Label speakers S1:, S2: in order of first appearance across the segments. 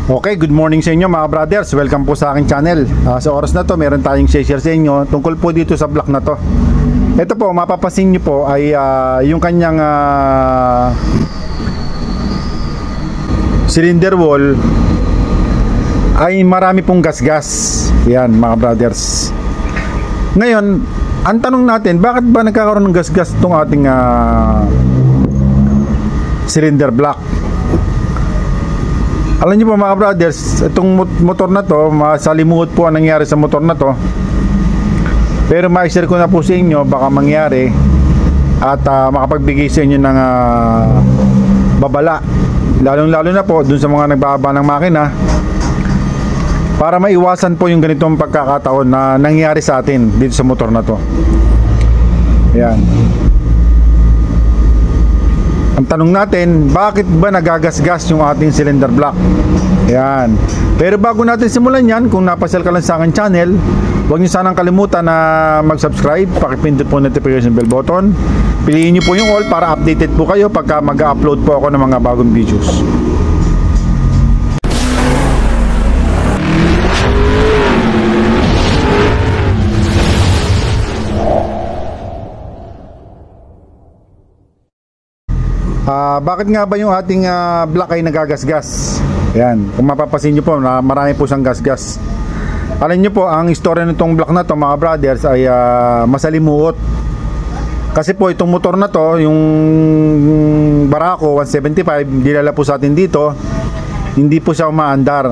S1: Okay, good morning sa inyo mga brothers. Welcome po sa aking channel. Sa oras na to, meron tayong share sa inyo tungkol po dito sa block na to. Ito po, mapapasin nyo po ay yung kanyang cylinder wall ay marami pong gasgas. Yan mga brothers. Ngayon, ang tanong natin, bakit ba nagkakaroon ng gasgas itong ating cylinder block? Alam niyo po mga brothers, itong motor na to, masalimuot po ang nangyari sa motor na to. Pero ma-share ko na po sa inyo, baka mangyari at makapagbigay sa inyo ng babala. Lalong-lalo na po dun sa mga nagbababa ng makina, para maiwasan po yung ganitong pagkakataon na nangyari sa atin dito sa motor na to. Ayan. Ang tanong natin, bakit ba nagagasgas yung ating cylinder block? Yan. Pero bago natin simulan yan, kung napasyal ka lang sa akin channel, huwag niyo sanang kalimutan na mag-subscribe, pakipindot po notification bell button. Piliin niyo po yung all para updated po kayo pagka mag-upload po ako ng mga bagong videos. Bakit nga ba yung ating block ay nagagasgas? Ayan, kung mapapasin nyo po, marami po siyang gasgas. Alam nyo po, ang istorya nitong block na to mga brothers ay masalimuot. Kasi po itong motor na to, yung Barako 175, dinala po sa atin dito, hindi po siya umaandar.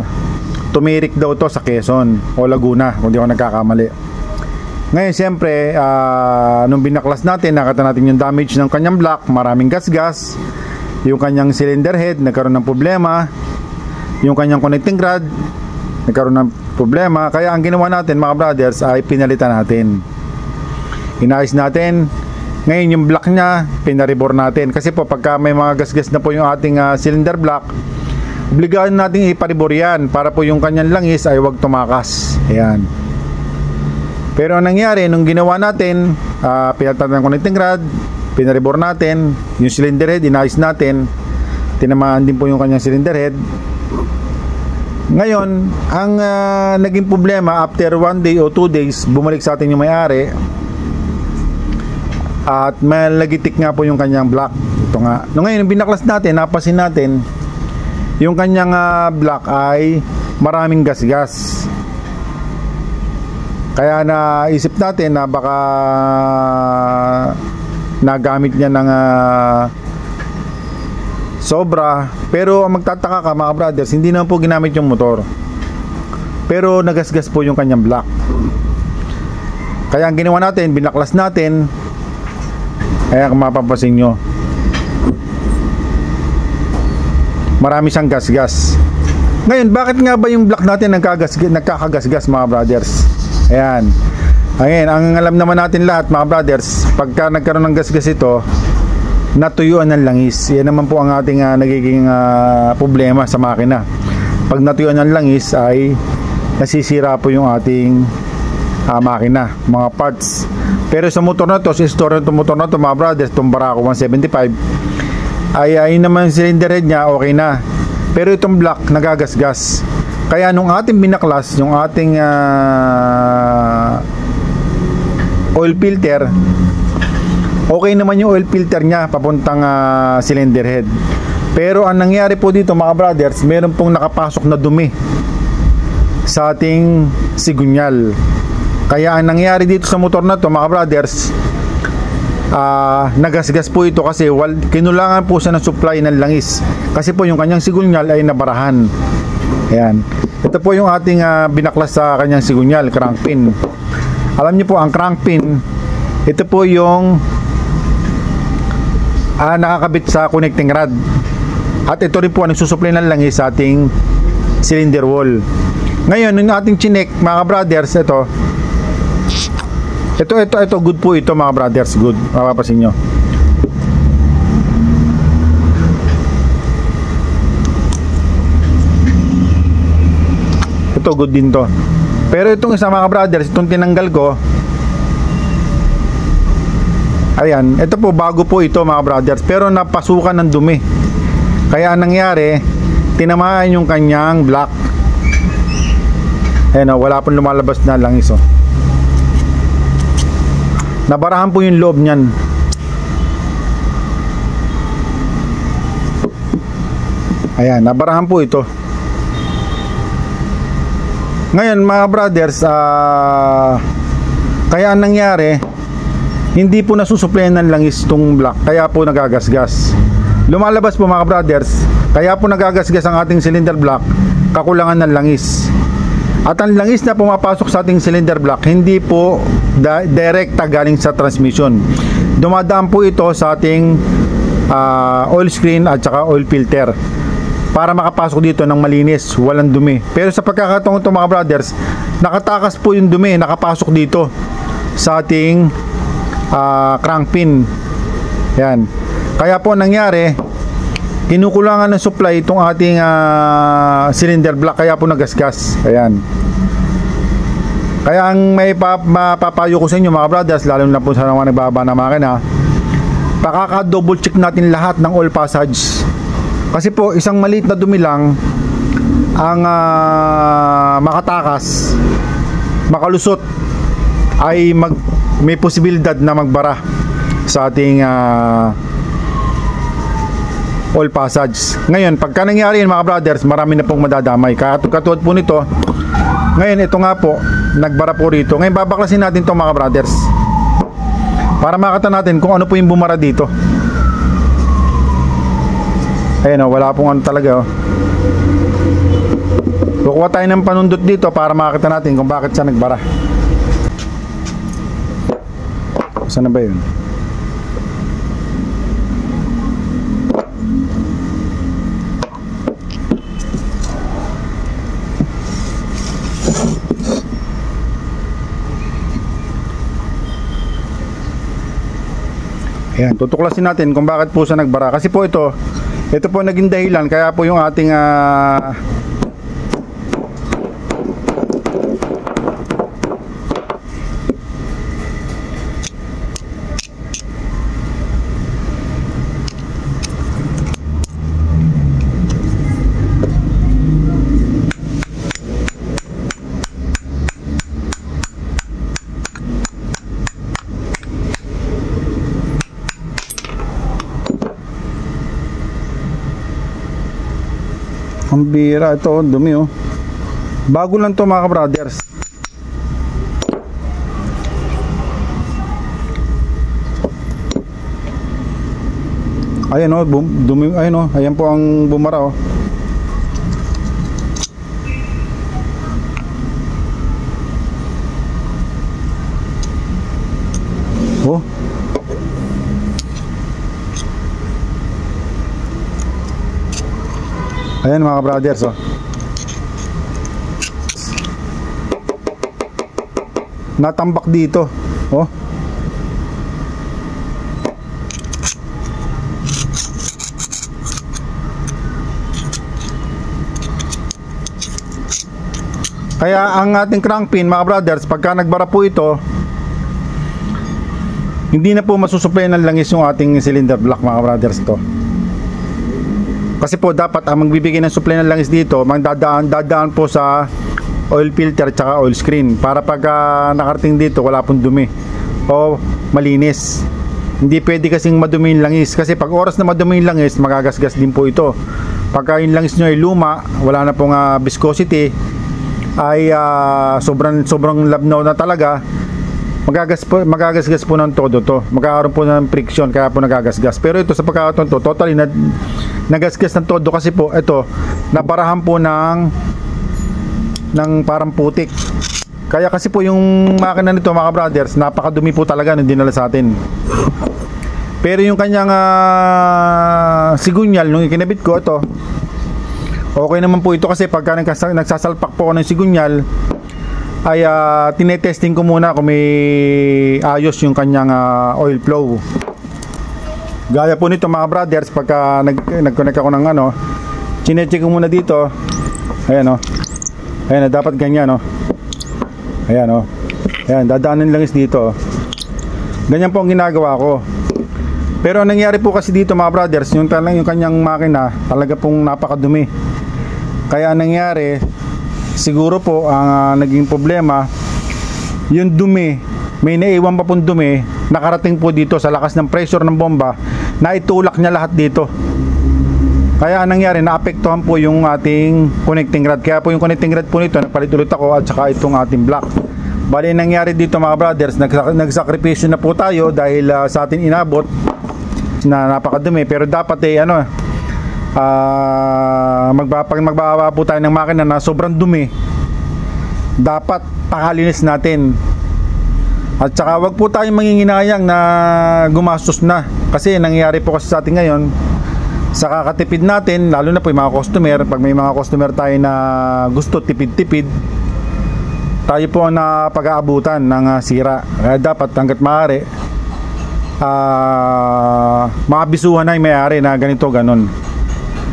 S1: Tumirik daw to sa Quezon o Laguna, kung di ako nagkakamali. Ngayon siyempre, nung binaklas natin, nakita natin yung damage ng kanyang block, maraming gasgas. Yung kanyang cylinder head nagkaroon ng problema, yung kanyang connecting rod nagkaroon ng problema. Kaya ang ginawa natin mga brothers ay pinalitan natin, inayos natin. Ngayon yung block niya pinaribor natin, kasi po pagka may mga gasgas na po yung ating cylinder block, obligahan natin iparibor yan para po yung kanyang langis ay wag tumakas. Ayan. Pero ang nangyari nung ginawa natin, pinalitan ng connecting rod, pinaribor natin, yung cylinder head inayos natin, tinamaan din po yung kanyang cylinder head. Ngayon, ang naging problema, after 1 day o 2 days, bumalik sa atin yung may-ari at may lagitik nga po yung kanyang block. Ito nga. No, ngayon, binaklas natin, napasin natin, yung kanyang block ay maraming gasgas. Kaya naisip natin na baka nagamit niya ng sobra. Pero ang magtataka ka mga brothers, hindi naman po ginamit yung motor, pero nagasgas po yung kanyang block. Kaya ang ginawa natin, binaklas natin. Kaya kung mapapasin nyo, marami siyang gasgas. Ngayon, bakit nga ba yung block natin nagkakagasgas mga brothers? Ayan. Ayan, ang alam naman natin lahat mga brothers, pagka nagkaroon ng gasgas ito, natuyuan ng langis. Yan naman po ang ating nagiging problema sa makina. Pag natuyuan ng langis ay nasisira po yung ating makina, mga parts. Pero sa motor na to, sa story ng motor na to mga brothers, itong Barako 175, ay naman cylinder head niya okay na, pero itong block nagagasgas. Kaya nung ating binaklas yung ating oil filter, okay naman yung oil filter niya papuntang cylinder head. Pero ang nangyari po dito mga brothers, meron pong nakapasok na dumi sa ating sigunyal. Kaya ang nangyari dito sa motor na to mga brothers, nagasgas po ito kasi kinulangan po siya ng supply ng langis, kasi po yung kanyang sigunyal ay nabarahan. Ayan. Ito po yung ating binaklas sa kanyang sigunyal, crank pin. Alam niyo po, ang crank pin, ito po yung nakakabit sa connecting rod. At ito rin po ang nagsusupply ng langis sa ating cylinder wall. Ngayon, yung ating chinek mga brothers, ito good po ito mga brothers, good. Mapapasin nyo. Ito good din to. Pero itong isa mga brothers, itong tinanggal ko, ayan, ito po bago po ito mga brothers, pero napasukan ng dumi. Kaya nangyari, tinamaan yung kanyang block. Ayan o, wala pong lumalabas na langis o. Nabarahan po yung loob niyan. Ayan, nabarahan po ito. Ngayon mga brothers, kaya ang nangyari, hindi po nasusuplayan ng langis itong block, kaya po nagagasgas. Lumalabas po mga brothers, kaya po nagagasgas ang ating cylinder block, kakulangan ng langis. At ang langis na pumapasok sa ating cylinder block, hindi po direkta galing sa transmission. Dumadaan po ito sa ating oil screen at saka oil filter, para makapasok dito ng malinis, walang dumi. Pero sa pagkakataon ito mga brothers, nakatakas po yung dumi, nakapasok dito sa ating crank pin. Yan. Kaya po nangyari, kinukulangan ng supply itong ating cylinder block, kaya po nagasgas. Ayan. Kaya ang may mapapayo ko sa inyo mga brothers, lalo na po sa mga nagbaba na makina, pakaka-double check natin lahat ng oil passage. Kasi po isang maliit na dumi lang ang makatakas, makalusot, ay may posibilidad na magbara sa ating oil passage. Ngayon pagka nangyari yun mga brothers, marami na pong madadamay. Katulad po nito, ngayon ito nga po, nagbara po rito. Ngayon babaklasin natin ito mga brothers, para makita natin kung ano po yung bumara dito. Ayan o, wala pong ano talaga o. Kukuha tayo ng panundot dito para makita natin kung bakit siya nagbara. Saan na ba yun? Ayan, tutuklasin natin kung bakit po siya nagbara. Kasi po ito po naging dahilan, kaya po yung ating ang bira ito, dumi oh. Bago lang to mga brothers. Ayan oh, dumi, ayan oh, ayan po ang bumara oh. Oh. Ayan mga brothers oh. Natambak dito oh. Kaya ang ating crank pin mga brothers, pagka nagbara po ito, hindi na po masusuplayan ng langis yung ating cylinder block mga brothers to. Kasi po dapat ang magbibigay ng supply ng langis dito, dadaan po sa oil filter at saka oil screen, para pag nakarating dito wala pong dumi o malinis. Hindi pwede kasing madumi yung langis, kasi pag oras na madumi yung langis, magagasgas din po ito. Pagka yung langis nyo ay luma, wala na pong viscosity, ay sobrang labnaw na talaga, magagasgas po ng todo to, magkakaroon po ng friction, kaya po nagagasgas. Pero ito sa pagkakataon to, totally nagasgas ng todo, kasi po ito nabarahan po ng parang putik. Kaya kasi po yung makina nito mga brothers, napakadumi po talaga nung dinala sa atin. Pero yung kanyang sigunyal nung ikinabit ko, ito okay naman po ito, kasi pagka nagsasalpak po ako ng sigunyal ay tinetesting ko muna kung may ayos yung kanyang oil flow. Gaya po nito mga brothers, pagka nag-connect ako ng chinecheck ko muna dito. Ayan o, ayan, dapat ganyan o. Ayan o, ayan, dadaanin langis dito o. Ganyan po ang ginagawa ko. Pero ang nangyari po kasi dito mga brothers, yung kanyang makina talaga pong napakadumi. Kaya nangyari, siguro po ang naging problema, yung dumi, may naiwan pa pong dumi, nakarating po dito sa lakas ng pressure ng bomba, na itulak niya lahat dito. Kaya nangyari, naapektuhan po yung ating connecting rod. Kaya po yung connecting rod po nito, nagpalit ulit ako at saka itong ating block. Bali, nangyari dito mga brothers, nagsakripisyo na po tayo dahil sa atin inabot na napakadumi. Pero dapat magbaba po tayo ng makina na sobrang dumi, dapat pakalinis natin. At saka wag po tayong manginginayang na gumastos na. Kasi nangyayari po kasi sa atin ngayon, sa kakatipid natin, lalo na po yung mga customer, pag may mga customer tayo na gusto tipid-tipid, tayo po na pag-aabutan ng sira. Kaya dapat hanggat maaari, maabisuhan na yung may-ari na ganito, ganon.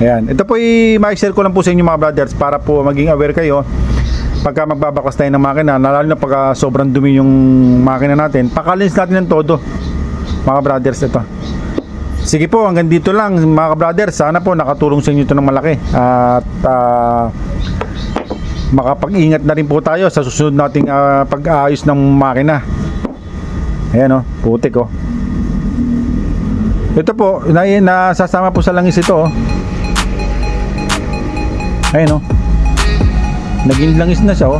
S1: Ayan. Ito po ma-share ko lang po sa inyo mga brothers para po maging aware kayo pagka magbabakas tayo ng makina, lalo na pagka sobrang dumi yung makina natin, pakalinis natin ng todo mga brothers. Ito, sige po, hanggang dito lang mga brothers. Sana po nakatulong sa inyo ito ng malaki at makapag-ingat na rin po tayo sa susunod nating pag-aayos ng makina. Ayan putik ito po, nasasama po sa langis ito Ayan naging langis na siya